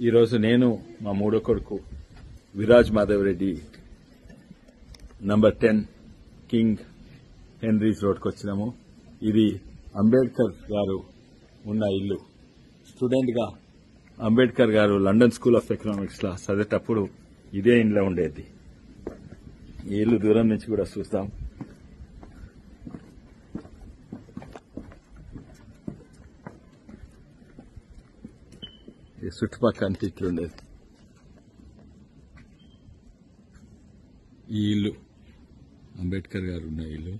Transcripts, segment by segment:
ఈరోజు నేను మా మూడో కొడుకు Viraj Madhav Reddy number 10 king Henry's రోడ్కి వచ్చినాము. ఇది అంబేద్కర్ గారు ఉన్న ఇల్లు. స్టూడెంట్ గా అంబేద్కర్ గారు లండన్ స్కూల్ ఆఫ్ ఎకనామిక్స్ లా చదివేటప్పుడు ఇదే ఇంట్లో ఉండేది. ఈ ఇల్లు దూరం నుంచి కూడా చూస్తాం. ఈ చుట్టుపక్కల అంతా ఇట్లుండేది. ఈ ఇల్లు అంబేద్కర్ గారు ఉన్న ఇల్లు.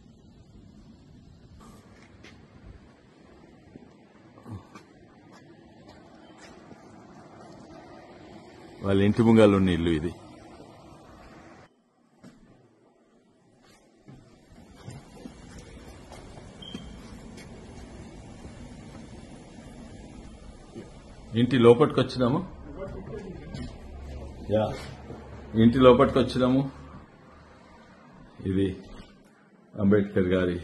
వాళ్ళ ఇంటి ముంగాలు ఉన్న ఇల్లు ఇది. ఇంటి లోపలికి వచ్చినాము. ఇంటి లోపలికి వచ్చినాము. ఇది అంబేద్కర్ గారి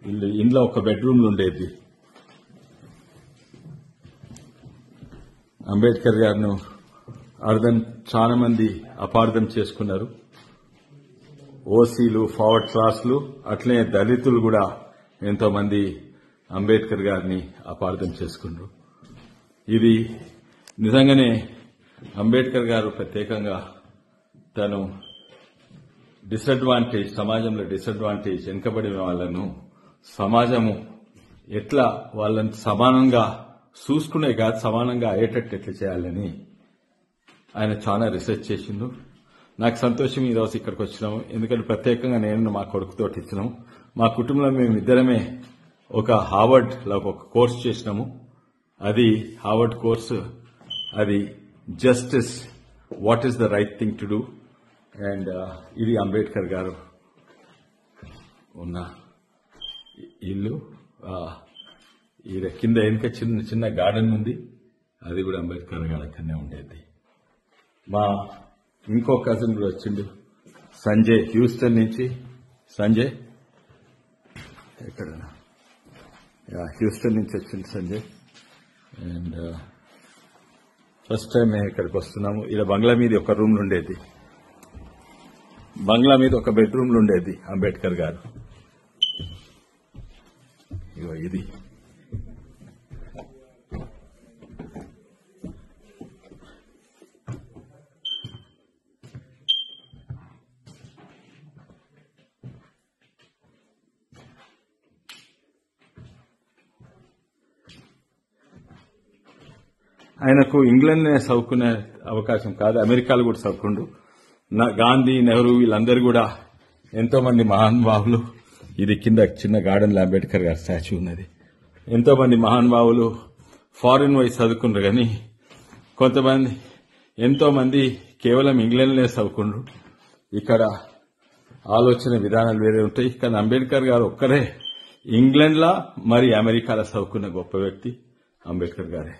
ఇల్లు. ఇంట్లో ఒక బెడ్రూమ్లు ఉండేది. అంబేద్కర్ గారిను చాలా మంది అపార్థం చేసుకున్నారు. ఓసీలు, ఫార్వర్డ్ క్లాసులు, అట్లనే దళితులు కూడా ఎంతో మంది అంబేద్కర్ గారిని అపార్థం చేసుకున్నారు. ఇది నిజంగానే అంబేద్కర్ గారు ప్రత్యేకంగా తను సమాజంలో డిసడ్వాంటేజ్ వెనుకబడిన వాళ్లను సమాజము ఎట్లా వాళ్ళని సమానంగా చూసుకునే కాదు, సమానంగా అయ్యేటట్టు ఎట్లా చేయాలని ఆయన చాలా రీసెర్చ్ చేసిండు. నాకు సంతోషం ఈరోజు ఇక్కడికి వచ్చినాము. ఎందుకంటే ప్రత్యేకంగా నేను మా కొడుకుతోటి ఇచ్చినాము. మా కుటుంబంలో మేమిద్దరమే ఒక హార్వర్డ్ లో ఒక కోర్స్ చేసినాము. అది హార్వర్డ్ కోర్సు. అది justice, what is the right thing to do. And ఇది అంబేద్కర్ గారు ఉన్న ఇల్లు. ఇది కింద వెనుక చిన్న చిన్న గార్డెన్ ఉంది. అది కూడా అంబేద్కర్ గారి అక్కడనే ఉండేది. మా ఇంకో కజిన్ కూడా వచ్చిండు, సంజయ్, హ్యూస్టన్ నుంచి. సంజయ్ ఎక్కడ? హ్యూస్టన్ నుంచి వచ్చింది సంజయ్. అండ్ ఫస్ట్ టైం మేము ఇక్కడికి వస్తున్నాము. ఇలా బంగ్లా మీద ఒక రూమ్లు ఉండేది. బంగ్లా మీద ఒక బెడ్రూమ్లు ఉండేది అంబేద్కర్ గారు. ఇగో ఇది ఆయనకు ఇంగ్లాండ్నే చదువుకునే అవకాశం కాదు, అమెరికాలో కూడా చదువుకుండు. గాంధీ, నెహ్రూ వీళ్ళందరూ కూడా ఎంతో మంది మహానుభావులు. ఇది కింద చిన్న గార్డెన్ లో అంబేద్కర్ గారి స్టాచ్యూ ఉన్నది. ఎంతో మంది మహానుభావులు ఫారిన్ వైజ్ చదువుకున్నారు, కానీ కొంతమంది ఎంతో మంది కేవలం ఇంగ్లాండ్లోనే చదువుకుండ్రు. ఇక్కడ ఆలోచన విధానాలు వేరే ఉంటాయి. కానీ అంబేద్కర్ గారు ఒక్కరే ఇంగ్లాండ్లా మరి అమెరికాలో చదువుకున్న గొప్ప వ్యక్తి అంబేద్కర్ గారే.